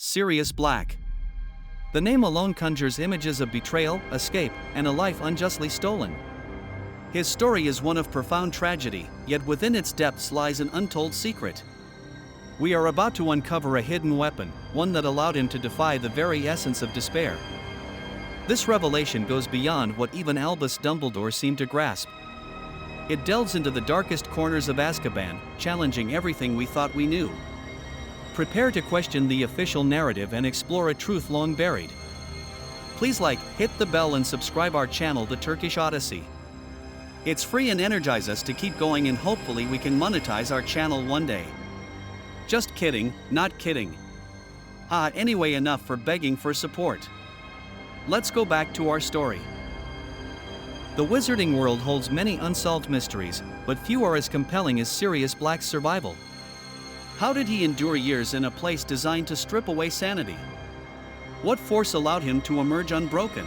Sirius Black. The name alone conjures images of betrayal, escape, and a life unjustly stolen. His story is one of profound tragedy, yet within its depths lies an untold secret. We are about to uncover a hidden weapon, one that allowed him to defy the very essence of despair. This revelation goes beyond what even Albus Dumbledore seemed to grasp. It delves into the darkest corners of Azkaban, challenging everything we thought we knew. Prepare to question the official narrative and explore a truth long buried. Please like, hit the bell and subscribe our channel The Turkish Odyssey. It's free and energize us to keep going, and hopefully we can monetize our channel one day. Just kidding, not kidding. Anyway, enough for begging for support. Let's go back to our story. The wizarding world holds many unsolved mysteries, but few are as compelling as Sirius Black's survival. How did he endure years in a place designed to strip away sanity? What force allowed him to emerge unbroken?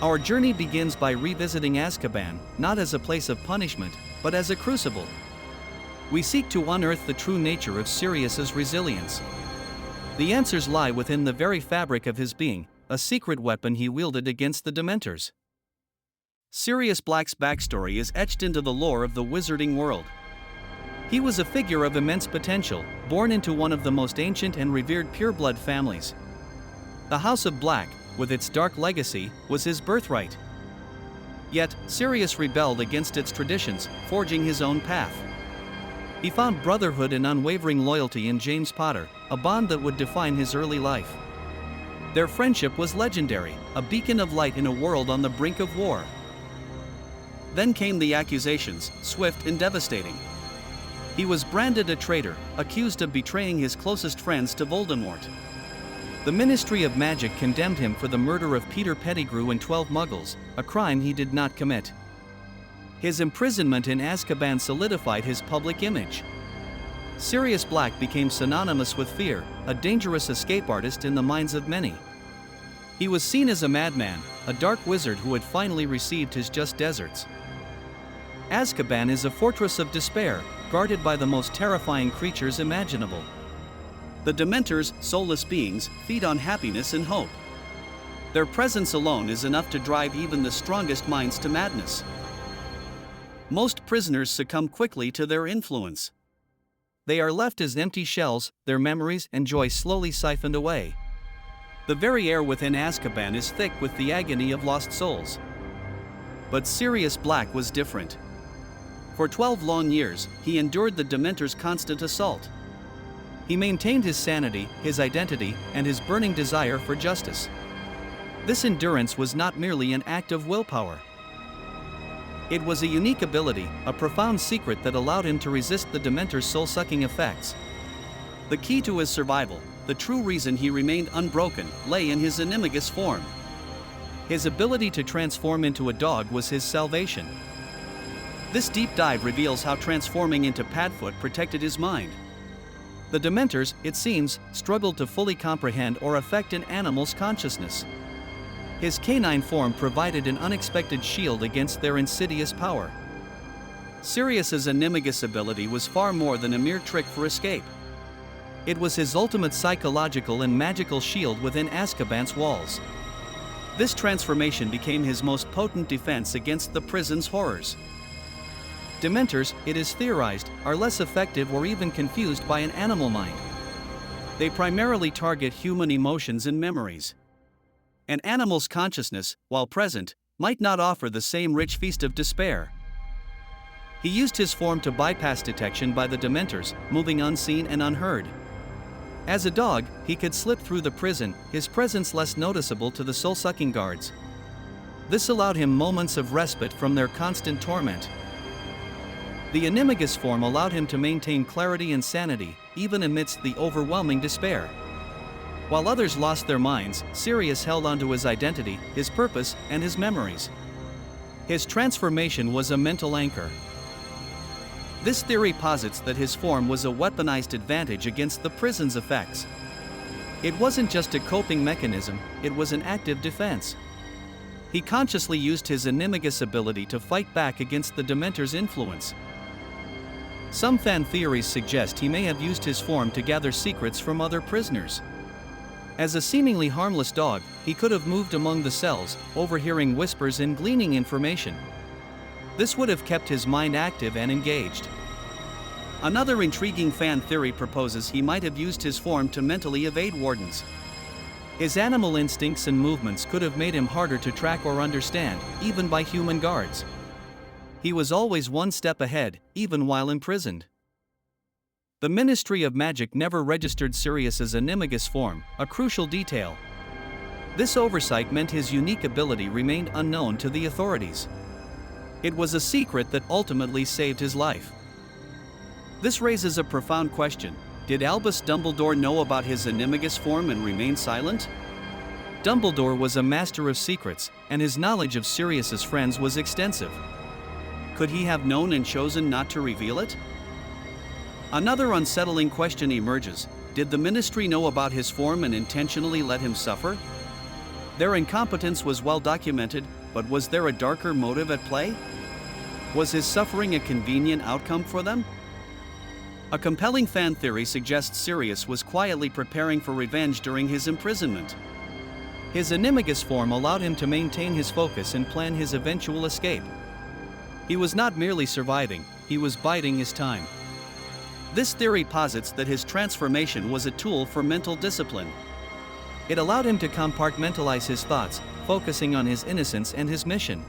Our journey begins by revisiting Azkaban, not as a place of punishment, but as a crucible. We seek to unearth the true nature of Sirius's resilience. The answers lie within the very fabric of his being, a secret weapon he wielded against the Dementors. Sirius Black's backstory is etched into the lore of the wizarding world. He was a figure of immense potential, born into one of the most ancient and revered pureblood families. The House of Black, with its dark legacy, was his birthright. Yet, Sirius rebelled against its traditions, forging his own path. He found brotherhood and unwavering loyalty in James Potter, a bond that would define his early life. Their friendship was legendary, a beacon of light in a world on the brink of war. Then came the accusations, swift and devastating. He was branded a traitor, accused of betraying his closest friends to Voldemort. The Ministry of Magic condemned him for the murder of Peter Pettigrew and 12 Muggles, a crime he did not commit. His imprisonment in Azkaban solidified his public image. Sirius Black became synonymous with fear, a dangerous escape artist in the minds of many. He was seen as a madman, a dark wizard who had finally received his just deserts. Azkaban is a fortress of despair, guarded by the most terrifying creatures imaginable. The Dementors, soulless beings, feed on happiness and hope. Their presence alone is enough to drive even the strongest minds to madness. Most prisoners succumb quickly to their influence. They are left as empty shells, their memories and joy slowly siphoned away. The very air within Azkaban is thick with the agony of lost souls. But Sirius Black was different. For 12 long years, he endured the Dementors' constant assault. He maintained his sanity, his identity, and his burning desire for justice. This endurance was not merely an act of willpower. It was a unique ability, a profound secret that allowed him to resist the Dementors' soul-sucking effects. The key to his survival, the true reason he remained unbroken, lay in his Animagus form. His ability to transform into a dog was his salvation. This deep dive reveals how transforming into Padfoot protected his mind. The Dementors, it seems, struggled to fully comprehend or affect an animal's consciousness. His canine form provided an unexpected shield against their insidious power. Sirius's Animagus ability was far more than a mere trick for escape. It was his ultimate psychological and magical shield within Azkaban's walls. This transformation became his most potent defense against the prison's horrors. Dementors, it is theorized, are less effective or even confused by an animal mind. They primarily target human emotions and memories. An animal's consciousness, while present, might not offer the same rich feast of despair. He used his form to bypass detection by the Dementors, moving unseen and unheard. As a dog, he could slip through the prison, his presence less noticeable to the soul-sucking guards. This allowed him moments of respite from their constant torment. The Animagus form allowed him to maintain clarity and sanity, even amidst the overwhelming despair. While others lost their minds, Sirius held onto his identity, his purpose, and his memories. His transformation was a mental anchor. This theory posits that his form was a weaponized advantage against the prison's effects. It wasn't just a coping mechanism, it was an active defense. He consciously used his Animagus ability to fight back against the Dementors' influence. Some fan theories suggest he may have used his form to gather secrets from other prisoners. As a seemingly harmless dog, he could have moved among the cells, overhearing whispers and gleaning information. This would have kept his mind active and engaged. Another intriguing fan theory proposes he might have used his form to mentally evade wardens. His animal instincts and movements could have made him harder to track or understand, even by human guards. He was always one step ahead, even while imprisoned. The Ministry of Magic never registered Sirius's Animagus form, a crucial detail. This oversight meant his unique ability remained unknown to the authorities. It was a secret that ultimately saved his life. This raises a profound question. Did Albus Dumbledore know about his Animagus form and remain silent? Dumbledore was a master of secrets, and his knowledge of Sirius's friends was extensive. Could he have known and chosen not to reveal it? Another unsettling question emerges. Did the Ministry know about his form and intentionally let him suffer? Their incompetence was well documented, but was there a darker motive at play? Was his suffering a convenient outcome for them? A compelling fan theory suggests Sirius was quietly preparing for revenge during his imprisonment. His Animagus form allowed him to maintain his focus and plan his eventual escape. He was not merely surviving, he was biding his time. This theory posits that his transformation was a tool for mental discipline. It allowed him to compartmentalize his thoughts, focusing on his innocence and his mission.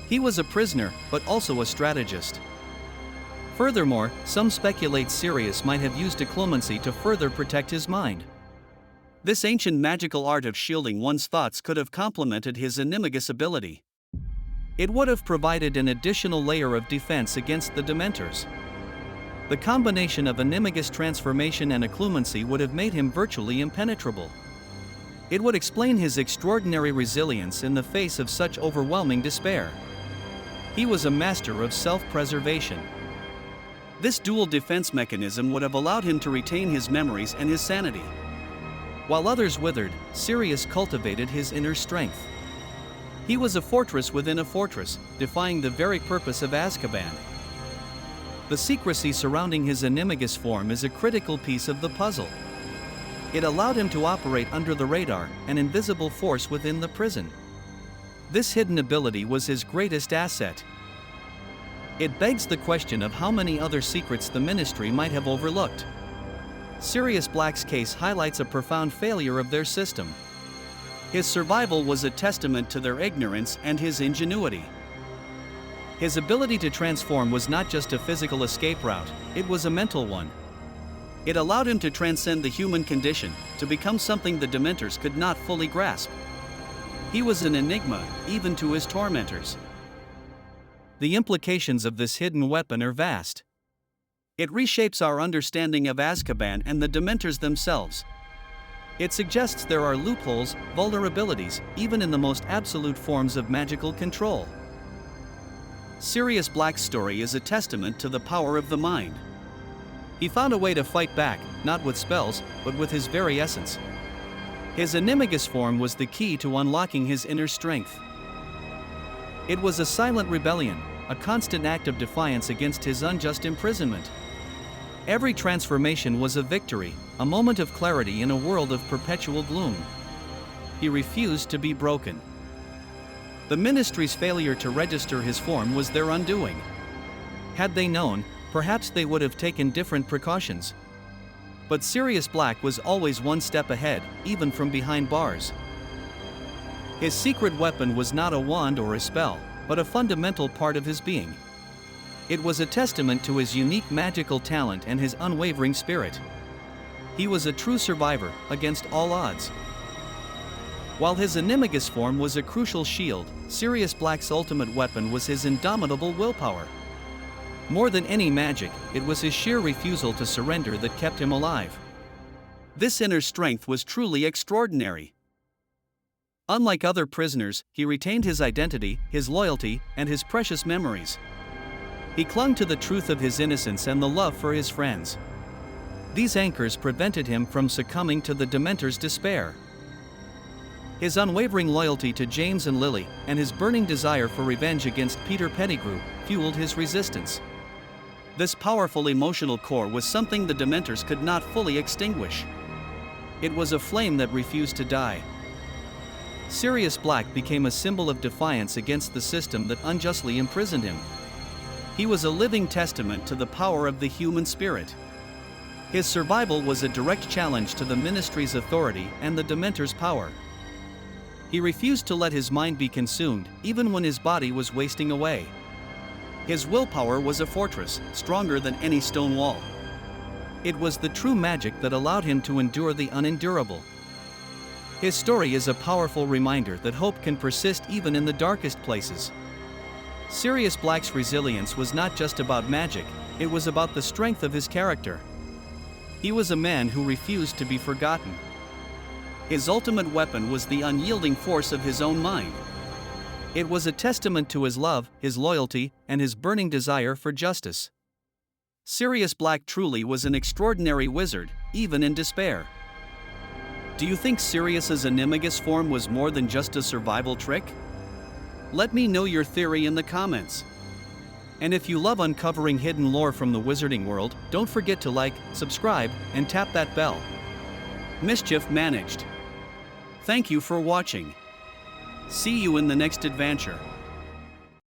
He was a prisoner, but also a strategist. Furthermore, some speculate Sirius might have used occlumency to further protect his mind. This ancient magical art of shielding one's thoughts could have complemented his Animagus ability. It would have provided an additional layer of defense against the Dementors. The combination of Animagus transformation and occlumency would have made him virtually impenetrable. It would explain his extraordinary resilience in the face of such overwhelming despair. He was a master of self-preservation. This dual defense mechanism would have allowed him to retain his memories and his sanity. While others withered, Sirius cultivated his inner strength. He was a fortress within a fortress, defying the very purpose of Azkaban. The secrecy surrounding his Animagus form is a critical piece of the puzzle. It allowed him to operate under the radar, an invisible force within the prison. This hidden ability was his greatest asset. It begs the question of how many other secrets the Ministry might have overlooked. Sirius Black's case highlights a profound failure of their system. His survival was a testament to their ignorance and his ingenuity. His ability to transform was not just a physical escape route, it was a mental one. It allowed him to transcend the human condition, to become something the Dementors could not fully grasp. He was an enigma, even to his tormentors. The implications of this hidden weapon are vast. It reshapes our understanding of Azkaban and the Dementors themselves. It suggests there are loopholes, vulnerabilities, even in the most absolute forms of magical control. Sirius Black's story is a testament to the power of the mind. He found a way to fight back, not with spells, but with his very essence. His Animagus form was the key to unlocking his inner strength. It was a silent rebellion, a constant act of defiance against his unjust imprisonment. Every transformation was a victory, a moment of clarity in a world of perpetual gloom. He refused to be broken. The Ministry's failure to register his form was their undoing. Had they known, perhaps they would have taken different precautions. But Sirius Black was always one step ahead, even from behind bars. His secret weapon was not a wand or a spell, but a fundamental part of his being. It was a testament to his unique magical talent and his unwavering spirit. He was a true survivor, against all odds. While his Animagus form was a crucial shield, Sirius Black's ultimate weapon was his indomitable willpower. More than any magic, it was his sheer refusal to surrender that kept him alive. This inner strength was truly extraordinary. Unlike other prisoners, he retained his identity, his loyalty, and his precious memories. He clung to the truth of his innocence and the love for his friends. These anchors prevented him from succumbing to the Dementors' despair. His unwavering loyalty to James and Lily, and his burning desire for revenge against Peter Pettigrew, fueled his resistance. This powerful emotional core was something the Dementors could not fully extinguish. It was a flame that refused to die. Sirius Black became a symbol of defiance against the system that unjustly imprisoned him. He was a living testament to the power of the human spirit. His survival was a direct challenge to the Ministry's authority and the Dementors' power. He refused to let his mind be consumed, even when his body was wasting away. His willpower was a fortress, stronger than any stone wall. It was the true magic that allowed him to endure the unendurable. His story is a powerful reminder that hope can persist even in the darkest places. Sirius Black's resilience was not just about magic, it was about the strength of his character. He was a man who refused to be forgotten. His ultimate weapon was the unyielding force of his own mind. It was a testament to his love, his loyalty, and his burning desire for justice. Sirius Black truly was an extraordinary wizard, even in despair. Do you think Sirius's Animagus form was more than just a survival trick? Let me know your theory in the comments. And if you love uncovering hidden lore from the wizarding world, don't forget to like, subscribe, and tap that bell. Mischief managed. Thank you for watching. See you in the next adventure.